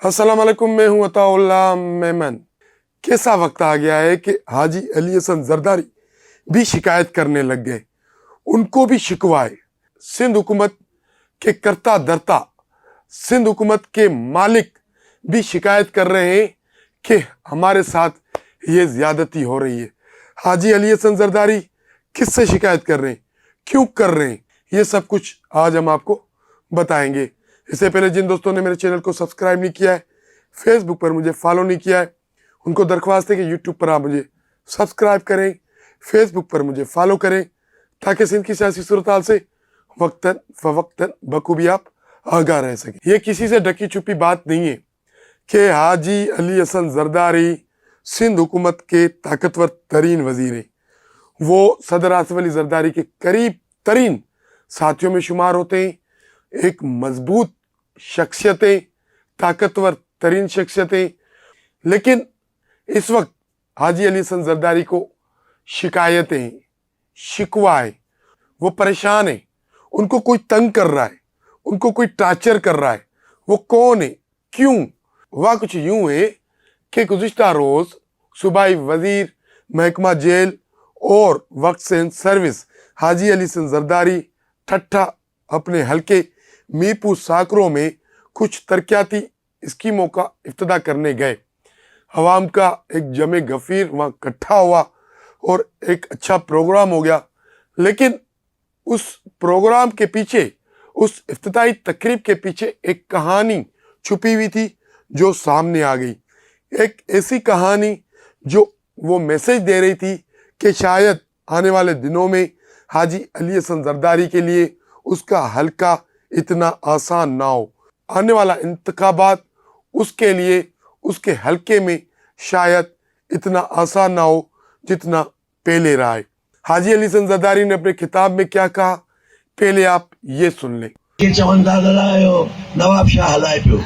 अस्सलाम वालेकुम, मैं हूं अताउल्लाह मेमन। कैसा वक्त आ गया है कि हाजी अली हसन जरदारी भी शिकायत करने लग गए। उनको भी शिकवा है। सिंध हुकूमत के करता धरता, सिंध हुकूमत के मालिक भी शिकायत कर रहे हैं कि हमारे साथ ये ज्यादती हो रही है। हाजी अली हसन जरदारी किससे शिकायत कर रहे हैं, क्यों कर रहे हैं, ये सब कुछ आज हम आपको बताएंगे। इससे पहले जिन दोस्तों ने मेरे चैनल को सब्सक्राइब नहीं किया है, फेसबुक पर मुझे फॉलो नहीं किया है, उनको दरख्वास्त है कि यूट्यूब पर आप मुझे सब्सक्राइब करें, फेसबुक पर मुझे फॉलो करें, ताकि सिंध की सियासी सूरत-हाल से वक्तन फवक्तन बखूबी आप आगाह रह सकें। ये किसी से ढकी छुपी बात नहीं है कि हाजी अली हसन जरदारी सिंध हुकूमत के ताकतवर तरीन वजीर हैं। वो सदर आसिफ अली जरदारी के करीब तरीन साथियों में शुमार होते हैं। एक मजबूत शख्सियतें, ताकतवर तरीन शख्सियतें, लेकिन इस वक्त हाजी अली हसन जरदारी को शिकायतें, शिकवा है, वो परेशान है, उनको कोई तंग कर रहा है, उनको कोई टार्चर कर रहा है। वो कौन है, क्यों? वह कुछ यूं है कि गुज़िश्ता रोज सूबाई वजीर महकमा जेल और वक्त सेंस सर्विस हाजी अली हसन जरदारी ठट्ठा अपने हल्के मीरपुर साकरों में कुछ तरक्याती स्कीमों का इफ्तिदा करने गए। अवाम का एक जमे गफीर वहाँ इकट्ठा हुआ और एक अच्छा प्रोग्राम हो गया, लेकिन उस प्रोग्राम के पीछे, उस इफ्तिताई तकरीब के पीछे एक कहानी छुपी हुई थी जो सामने आ गई। एक ऐसी कहानी जो वो मैसेज दे रही थी कि शायद आने वाले दिनों में हाजी अली हसन जरदारी के लिए उसका हल्का इतना आसान ना हो। आने वाला इंतखाबात उसके लिए, उसके हल्के में शायद इतना आसान ना हो जितना पहले रहा है। हाजी अली हसन जरदारी ने अपने किताब में क्या कहा, पहले आप ये सुन लें। नवाब शाह हलाए पियो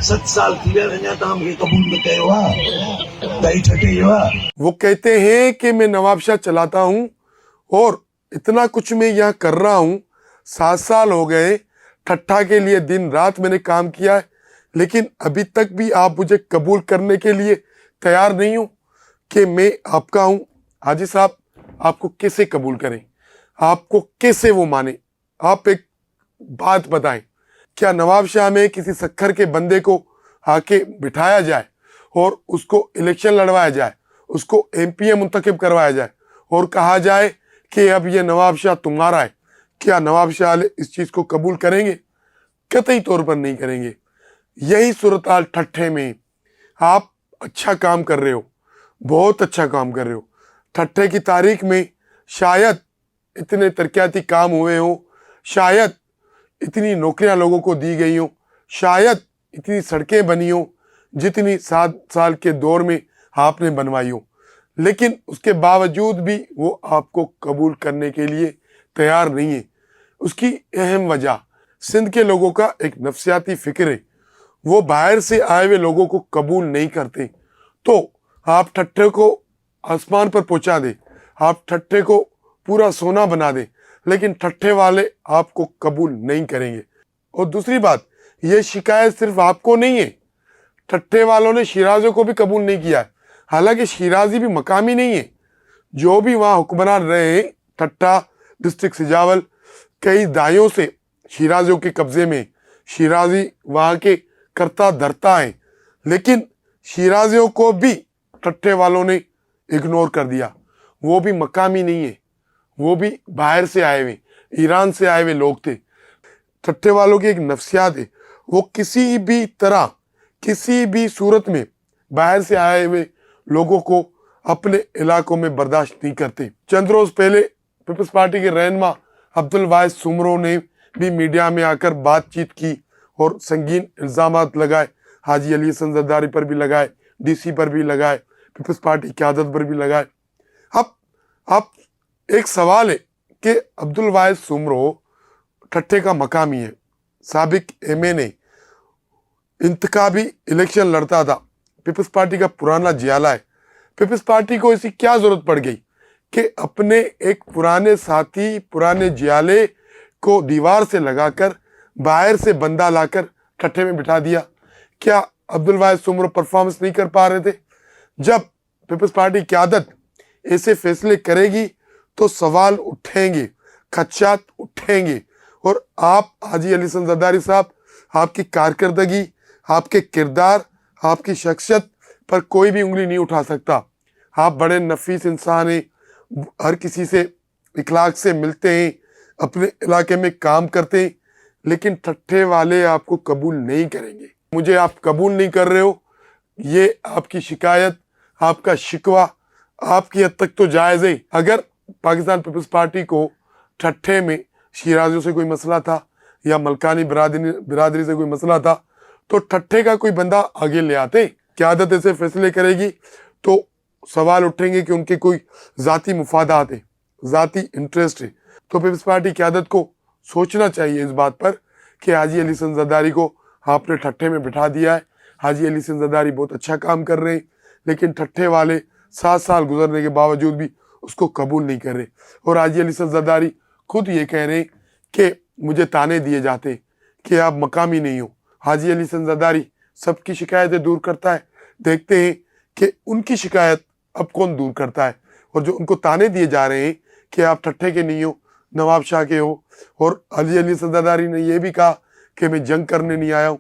7 साल थी विया ताम के कबूल न कयो तई ठटे वो कहते हैं कि मैं नवाब शाह चलाता हूँ और इतना कुछ मैं यहाँ कर रहा हूँ। 7 साल हो गए, ठट्ठा के लिए दिन रात मैंने काम किया है, लेकिन अभी तक भी आप मुझे कबूल करने के लिए तैयार नहीं हो कि मैं आपका हूँ। हाजी साहब, आपको कैसे कबूल करें, आपको कैसे वो माने? आप एक बात बताएं, क्या नवाब शाह में किसी सखर के बंदे को आके बिठाया जाए और उसको इलेक्शन लड़वाया जाए, उसको एमपीए मुंतखब करवाया जाए और कहा जाए कि अब ये नवाब शाह तुम्हारा है? क्या नवाब शाह इस चीज़ को कबूल करेंगे? कतई तौर पर नहीं करेंगे। यही सूरत-हाल ठट्ठे में। आप अच्छा काम कर रहे हो, बहुत अच्छा काम कर रहे हो। ठट्ठे की तारीख में शायद इतने तरक्याती काम हुए हों, शायद इतनी नौकरियां लोगों को दी गई हों, शायद इतनी सड़कें बनी हों जितनी 7 साल के दौर में आपने बनवाई हो, लेकिन उसके बावजूद भी वो आपको कबूल करने के लिए तैयार नहीं है। उसकी अहम वजह सिंध के लोगों का एक नफ्सियाती फिक्र है। वो बाहर से आए हुए लोगों को कबूल नहीं करते। तो आप ठट्ठे को आसमान पर पहुंचा दे, आप ठट्ठे को पूरा सोना बना दे, लेकिन ठट्ठे वाले आपको कबूल नहीं करेंगे। और दूसरी बात, ये शिकायत सिर्फ आपको नहीं है, ठट्ठे वालों ने शिराजियों को भी कबूल नहीं किया है। हालांकि शिराजी भी मकामी नहीं है। जो भी वहाँ हुक्मरान रहे हैं, ठट्ठा डिस्ट्रिक्ट सिजावल कई दायों से शिराजियों के कब्जे में, शिराजी वहाँ के करता धरता हैं, लेकिन शिराजियों को भी ठट्ठे वालों ने इग्नोर कर दिया। वो भी मकामी नहीं है, वो भी बाहर से आए हुए, ईरान से आए हुए लोग थे। ठट्ठे वालों की एक नफ्सियात है, वो किसी भी तरह, किसी भी सूरत में बाहर से आए हुए लोगों को अपने इलाकों में बर्दाश्त नहीं करते। चंद रोज पहले पीपल्स पार्टी के रहनुमा अब्दुल वाहिद सुमरो ने भी मीडिया में आकर बातचीत की और संगीन इल्ज़ामात लगाए। हाजी अली हसन जरदारी पर भी लगाए, डीसी पर भी लगाए, पीपल्स पार्टी की क़यादत पर भी लगाए। अब एक सवाल है कि अब्दुल वाहिद सुमरो ठट्ठे का मकामी है, साबिक MNA, इंतखाबी इलेक्शन लड़ता था, पीपल्स पार्टी का पुराना जियाला है। पीपल्स पार्टी को ऐसी क्या जरूरत पड़ गई कि अपने एक पुराने साथी, पुराने जियाले को दीवार से लगाकर बाहर से बंदा लाकर ठट्ठे में बिठा दिया? क्या अब्दुल वाहिद सुमरो परफॉर्मेंस नहीं कर पा रहे थे? जब पीपल्स पार्टी क़यादत ऐसे फैसले करेगी तो सवाल उठेंगे, खदशात उठेंगे, और आप हाजी अली हसन जरदारी साहब, आपकी कारकर्दगी, आपके किरदार, आपकी शख्सियत पर कोई भी उंगली नहीं उठा सकता। आप बड़े नफीस इंसान हैं, हर किसी से इखलाक से मिलते हैं, अपने इलाके में काम करते हैं, लेकिन ठट्ठे वाले आपको कबूल नहीं करेंगे। मुझे आप कबूल नहीं कर रहे हो, ये आपकी शिकायत, आपका शिकवा आपकी हद तक तो जायज़ है। अगर पाकिस्तान पीपल्स पार्टी को ठट्ठे में शिराजियों से कोई मसला था या मलकानी बिरादरी से कोई मसला था तो ठट्ठे का कोई बंदा आगे ले आते। क़यादत ऐसे फैसले करेगी तो सवाल उठेंगे कि उनके कोई ज़ाती मुफादात है, ज़ाती इंटरेस्ट है। तो पीपल्स पार्टी क़यादत को सोचना चाहिए इस बात पर कि हाजी अली हसन जरदारी को आपने ठट्ठे में बिठा दिया है। हाजी अली हसन जरदारी बहुत अच्छा काम कर रहे हैं, लेकिन ठट्ठे वाले 7 साल गुजरने के बावजूद भी उसको कबूल नहीं कर रहे। और हाजी अली हसन जरदारी खुद ये कह रहे हैं कि मुझे ताने दिए जाते कि आप मकामी नहीं हो। हाजी अली हसन जरदारी सबकी शिकायतें दूर करता है, देखते हैं कि उनकी शिकायत अब कौन दूर करता है। और जो उनको ताने दिए जा रहे हैं कि आप ठट्ठे के नहीं हो, नवाब शाह के हो, और हाजी अली हसन जरदारी ने यह भी कहा कि मैं जंग करने नहीं आया हूँ,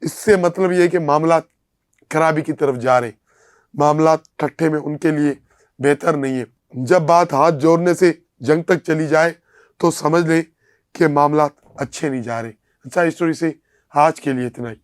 इससे मतलब ये है कि मामला खराबी की तरफ जा रहे हैं। मामला ठट्ठे में उनके लिए बेहतर नहीं है। जब बात हाथ जोड़ने से जंग तक चली जाए तो समझ लें कि मामला अच्छे नहीं जा रहे। अच्छा, इस स्टोरी से आज के लिए इतना ही।